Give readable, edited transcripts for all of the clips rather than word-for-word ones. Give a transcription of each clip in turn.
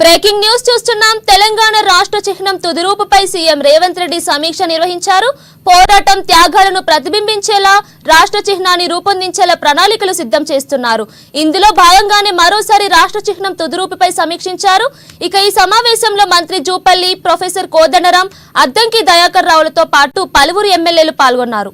Breaking news చూస్తున్నాం. తెలంగాణ రాష్ట్ర చిహ్నం తుది రూపుపై సీఎం రేవంత్ రెడ్డి సమీక్ష నిర్వహించారు. పోరాటం త్యాగాలను ప్రతిబింబించేలా రాష్ట్ర చిహ్నాన్ని రూపొందించేలా ప్రణాళికలు సిద్ధం చేస్తున్నారు. ఇందులో భాగంగానే మరోసారి రాష్ట్ర చిహ్నం తుది రూపుపై సమీక్షించారు. ఇక ఈ సమావేశంలో మంత్రి జూపల్లి, ప్రొఫెసర్ కోదండరాం, అద్దంకి దయాకర్ రావులతో పాటు పలువురు ఎమ్మెల్యేలు పాల్గొన్నారు.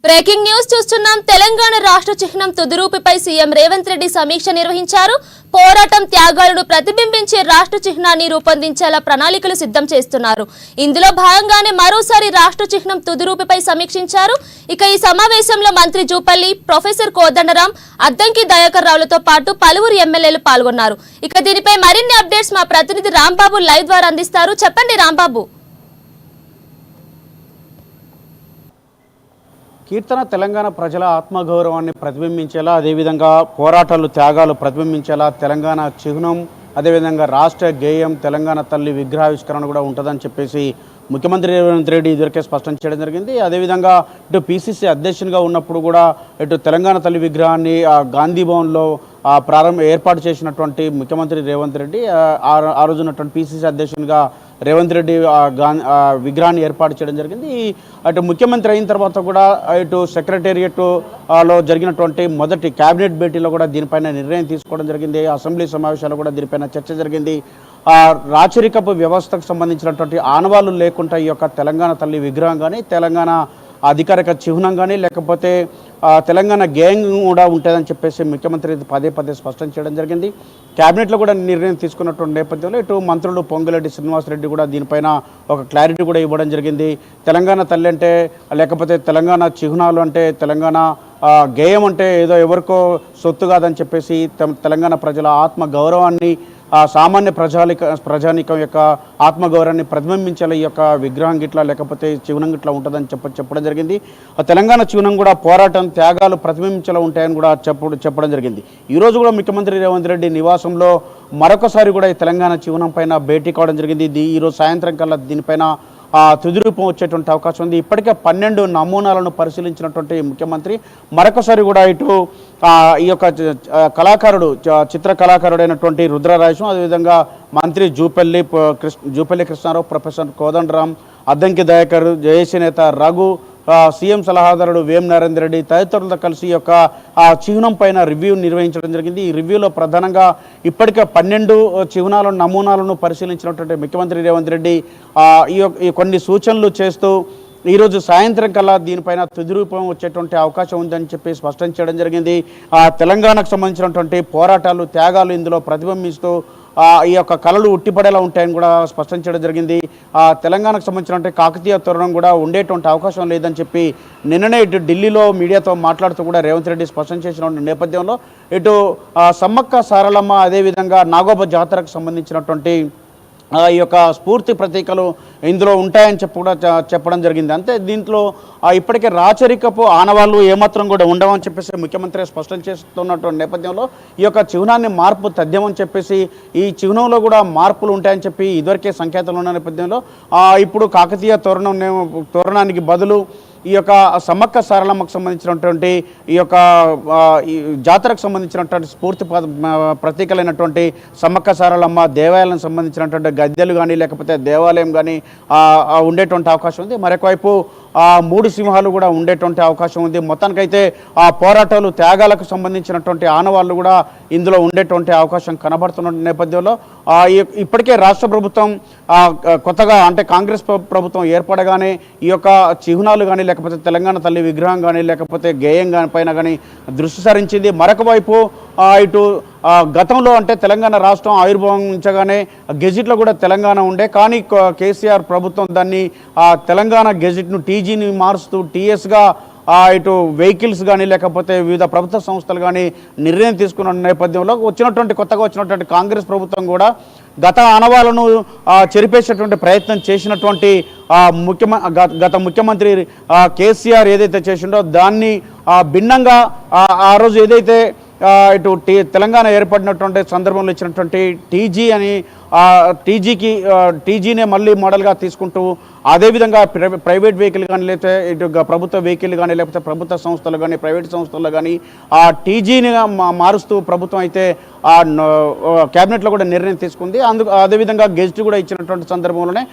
బ్రేకింగ్ న్యూస్ చూస్తున్నాం. తెలంగాణ రాష్ట్ర చిహ్నం తుది రూపుపై సీఎం రేవంత్ రెడ్డి సమీక్ష నిర్వహించారు. పోరాటం త్యాగాలను ప్రతిబింబించే రాష్ట్ర చిహ్నాన్ని రూపొందించేలా ప్రణాళికలు సిద్ధం చేస్తున్నారు. ఇందులో భాగంగానే మరోసారి రాష్ట్ర చిహ్నం తుది రూపుపై సమీక్షించారు. ఇక ఈ సమావేశంలో మంత్రి జూపల్లి, ప్రొఫెసర్ కోదండరాం, అద్దంకి దయాకర్ రావులతో పాటు పలువురు ఎమ్మెల్యేలు పాల్గొన్నారు. ఇక దీనిపై మరిన్ని అప్డేట్స్ మా ప్రతినిధి రాంబాబు లైవ్ ద్వారా అందిస్తారు. చెప్పండి రాంబాబు. కీర్తన తెలంగాణ ప్రజల ఆత్మగౌరవాన్ని ప్రతిబింబించేలా, అదేవిధంగా పోరాటాలు త్యాగాలు ప్రతిబింబించేలా తెలంగాణ చిహ్నం, అదేవిధంగా రాష్ట్ర గేయం, తెలంగాణ తల్లి విగ్రహావిష్కరణ కూడా ఉంటుందని చెప్పేసి ముఖ్యమంత్రి రేవంత్ రెడ్డి ఇదివరకే స్పష్టం చేయడం జరిగింది. అదేవిధంగా ఇటు పిసిసి అధ్యక్షునిగా ఉన్నప్పుడు కూడా ఇటు తెలంగాణ తల్లి విగ్రహాన్ని గాంధీ భవన్లో ఏర్పాటు చేసినటువంటి ముఖ్యమంత్రి రేవంత్ రెడ్డి ఆ రోజు ఉన్నటువంటి పిసిసి అధ్యక్షునిగా రేవంత్ రెడ్డి విగ్రహాన్ని ఏర్పాటు చేయడం జరిగింది. అటు ముఖ్యమంత్రి అయిన తర్వాత కూడా ఇటు సెక్రటేరియట్లో జరిగినటువంటి మొదటి క్యాబినెట్ భేటీలో కూడా దీనిపైన నిర్ణయం తీసుకోవడం జరిగింది. అసెంబ్లీ సమావేశాలు కూడా దీనిపైన చర్చ జరిగింది. రాచరికపు వ్యవస్థకు సంబంధించినటువంటి ఆనవాళ్లు లేకుండా ఈ యొక్క తెలంగాణ తల్లి విగ్రహం కానీ, తెలంగాణ అధికారిక చిహ్నం కానీ, లేకపోతే తెలంగాణ గ్యాంగ్ కూడా ఉంటుందని చెప్పేసి ముఖ్యమంత్రి పదే పదే స్పష్టం చేయడం జరిగింది. క్యాబినెట్లో కూడా నిర్ణయం తీసుకున్నటువంటి నేపథ్యంలో ఇటు మంత్రులు పొంగులేటి శ్రీనివాసరెడ్డి కూడా దీనిపైన ఒక క్లారిటీ కూడా ఇవ్వడం జరిగింది. తెలంగాణ తల్లి అంటే, లేకపోతే తెలంగాణ చిహ్నాలు అంటే, తెలంగాణ గేయం అంటే ఏదో ఎవరికో సొత్తు కాదని చెప్పేసి తెలంగాణ ప్రజల ఆత్మ గౌరవాన్ని, సామాన్య ప్రజానికం యొక్క ఆత్మగౌరవాన్ని ప్రతిబింబించేలా ఈ యొక్క విగ్రహం గిట్లా లేకపోతే చిహ్నం గిట్లా ఉంటుందని చెప్పడం జరిగింది. తెలంగాణ చిహ్నం కూడా పోరాటం త్యాగాలు ప్రతిబింబించేలా ఉంటాయని కూడా చెప్పడం జరిగింది. ఈరోజు కూడా ముఖ్యమంత్రి రేవంత్ రెడ్డి నివాసంలో మరొకసారి కూడా ఈ తెలంగాణ చిహ్నం పైన భేటీ కావడం జరిగింది. ఈరోజు సాయంత్రం కల్లా దీనిపైన తుది రూపం వచ్చేటువంటి అవకాశం ఉంది. ఇప్పటికే 12 నమూనాలను పరిశీలించినటువంటి ముఖ్యమంత్రి మరొకసారి కూడా ఇటు ఈ యొక్క కళాకారుడు, చిత్ర కళాకారుడైనటువంటి రుద్రరాజం, అదేవిధంగా మంత్రి జూపల్లి కృష్ణారావు, ప్రొఫెసర్ కోదండరాం, అద్దంకి దయాకర్, జేఏసీ నేత రఘు, సీఎం సలహాదారుడు వేం నరేందర్ రెడ్డి తదితరులతో కలిసి ఈ యొక్క చిహ్నం పైన రివ్యూ నిర్వహించడం జరిగింది. ఈ రివ్యూలో ప్రధానంగా ఇప్పటికే 12 చిహ్నాలను నమూనాలను పరిశీలించినటువంటి ముఖ్యమంత్రి రేవంత్ రెడ్డి ఈ కొన్ని సూచనలు చేస్తూ ఈరోజు సాయంత్రం కల్లా దీనిపైన తుది రూపం వచ్చేటువంటి అవకాశం ఉందని చెప్పి స్పష్టం చేయడం జరిగింది. తెలంగాణకు సంబంధించినటువంటి పోరాటాలు త్యాగాలు ఇందులో ప్రతిబింబిస్తూ ఈ యొక్క కళలు ఉట్టిపడేలా ఉంటాయని కూడా స్పష్టం చేయడం జరిగింది. తెలంగాణకు సంబంధించినటువంటి కాకతీయ తోరణం కూడా ఉండేటువంటి అవకాశం లేదని చెప్పి నిన్ననే ఇటు ఢిల్లీలో మీడియాతో మాట్లాడుతూ కూడా రేవంత్ రెడ్డి స్పష్టం చేసిన నేపథ్యంలో ఇటు సమ్మక్క సారలమ్మ, అదేవిధంగా నాగోబ జాతరకు సంబంధించినటువంటి ఈ యొక్క స్ఫూర్తి ప్రతీకలు ఇందులో ఉంటాయని చెప్పడం జరిగింది. అంతే దీంట్లో ఇప్పటికే రాచరికపు ఆనవాళ్ళు ఏమాత్రం కూడా ఉండవని చెప్పేసి ముఖ్యమంత్రి స్పష్టం చేస్తున్నటువంటి నేపథ్యంలో ఈ యొక్క చిహ్నాన్ని మార్పు తథ్యమని చెప్పేసి, ఈ చిహ్నంలో కూడా మార్పులు ఉంటాయని చెప్పి ఇదివరకే సంకేతాలు ఉన్న నేపథ్యంలో ఇప్పుడు కాకతీయ తోరణానికి బదులు ఈ యొక్క సమ్మక్క సారలమ్మకు సంబంధించినటువంటి ఈ యొక్క జాతరకు సంబంధించినటువంటి స్ఫూర్తి ప్రతీకలైనటువంటి సమ్మక్క సారలమ్మ దేవాలయానికి సంబంధించినటువంటి గద్దెలు కానీ, లేకపోతే దేవాలయం కానీ ఉండేటువంటి అవకాశం ఉంది. మరొకవైపు 3 సింహాలు కూడా ఉండేటువంటి అవకాశం ఉంది. మొత్తానికైతే పోరాటాలు త్యాగాలకు సంబంధించినటువంటి ఆనవాళ్ళు కూడా ఇందులో ఉండేటువంటి అవకాశం కనబడుతున్న నేపథ్యంలో ఇప్పటికే రాష్ట్ర ప్రభుత్వం కొత్తగా అంటే కాంగ్రెస్ ప్రభుత్వం ఏర్పడగానే ఈ యొక్క చిహ్నాలు కానీ, లేకపోతే తెలంగాణ తల్లి విగ్రహం కానీ, లేకపోతే గేయం పైన కానీ దృష్టి సారించింది. మరొక వైపు ఇటు గతంలో అంటే తెలంగాణ రాష్ట్రం ఆవిర్భవించగానే గెజిట్లో కూడా తెలంగాణ ఉండే, కానీ కేసీఆర్ ప్రభుత్వం దాన్ని తెలంగాణ గెజిట్ను టీజీని మారుస్తూ టీఎస్గా ఇటు వెహికల్స్ కానీ లేకపోతే వివిధ ప్రభుత్వ సంస్థలు కానీ నిర్ణయం తీసుకున్న నేపథ్యంలో కొత్తగా వచ్చినటువంటి కాంగ్రెస్ ప్రభుత్వం కూడా గత ఆనవాలను చెరిపేసేటువంటి ప్రయత్నం చేసినటువంటి గత ముఖ్యమంత్రి కేసీఆర్ ఏదైతే చేసిండో దాన్ని భిన్నంగా ఆ రోజు ఏదైతే ఇటు తెలంగాణ ఏర్పడినటువంటి సందర్భంలో ఇచ్చినటువంటి టీజీ అని టీజీనే మళ్ళీ మోడల్గా తీసుకుంటూ అదేవిధంగా ప్రైవేట్ వెహికల్ కానీ లేకపోతే ఇటు ప్రభుత్వ వెహికల్ కానీ లేకపోతే ప్రభుత్వ సంస్థలు కానీ ప్రైవేట్ సంస్థల్లో కానీ ఆ టీజీని మారుస్తూ ప్రభుత్వం అయితే క్యాబినెట్లో కూడా నిర్ణయం తీసుకుంది. అదేవిధంగా గెజిట్ కూడా ఇచ్చినటువంటి సందర్భంలోనే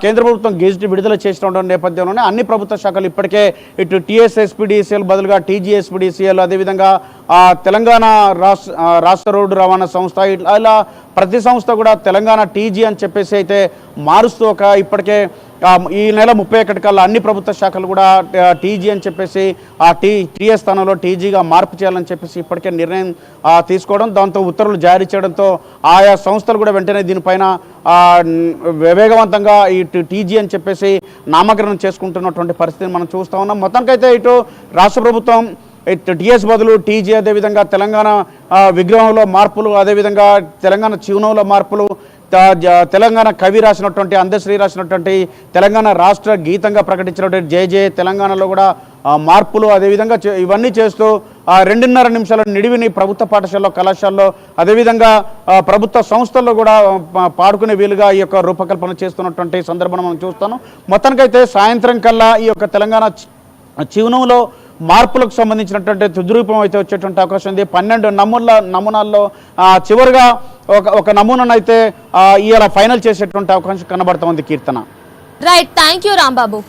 కేంద్ర ప్రభుత్వం గెజిట్ విడుదల చేసిన నేపథ్యంలోనే అన్ని ప్రభుత్వ శాఖలు ఇప్పటికే ఇటు టీఎస్ఎస్పీడీసీఎల్ బదులుగా టీజీఎస్పీడీసీఎల్ అదేవిధంగా తెలంగాణ రాష్ట్ర రోడ్డు రవాణా సంస్థ ఇలా ప్రతి సంస్థ కూడా తెలంగాణ టీజీ అని చెప్పేసి అయితే మారుస్తూ ఇప్పటికే ఈ నెల 31 కల్లా అన్ని ప్రభుత్వ శాఖలు కూడా టీజీ అని చెప్పేసి టీఎస్ స్థానంలో టీజీగా మార్పు చేయాలని చెప్పేసి ఇప్పటికే నిర్ణయం తీసుకోవడం, దాంతో ఉత్తర్వులు జారీ చేయడంతో ఆయా సంస్థలు కూడా వెంటనే దీనిపైన వేగవంతంగా ఈ టీజీ అని చెప్పేసి నామకరణం చేసుకుంటున్నటువంటి పరిస్థితిని మనం చూస్తూ ఉన్నాం. మొత్తానికైతే ఇటు రాష్ట్ర ప్రభుత్వం టీఎస్ బదులు టీజీ, అదేవిధంగా తెలంగాణ విగ్రహంలో మార్పులు, అదేవిధంగా తెలంగాణ చిహ్నంలో మార్పులు, తెలంగాణ కవి రాసినటువంటి అందశ్రీ రాసినటువంటి తెలంగాణ రాష్ట్ర గీతంగా ప్రకటించినటువంటి జయ జయ తెలంగాణలో కూడా మార్పులు అదేవిధంగా ఇవన్నీ చేస్తూ 2.5 నిమిషాల నిడివిని ప్రభుత్వ పాఠశాలలో కళాశాలలో అదేవిధంగా ప్రభుత్వ సంస్థల్లో కూడా పాడుకునే వీలుగా ఈ యొక్క రూపకల్పన చేస్తున్నటువంటి సందర్భం మనం చూస్తాను. మొత్తానికైతే సాయంత్రం కల్లా ఈ యొక్క తెలంగాణ చిహ్నంలో మార్పులకు సంబంధించినటువంటి తుదిరూపం అయితే వచ్చేటువంటి అవకాశం ఉంది. 12 నమూనాల్లో చివరిగా ఒక నమూనాను అయితే ఇవాళ ఫైనల్ చేసేటువంటి అవకాశం కనబడుతోంది. Keerthana. Right, thank you Rambabu.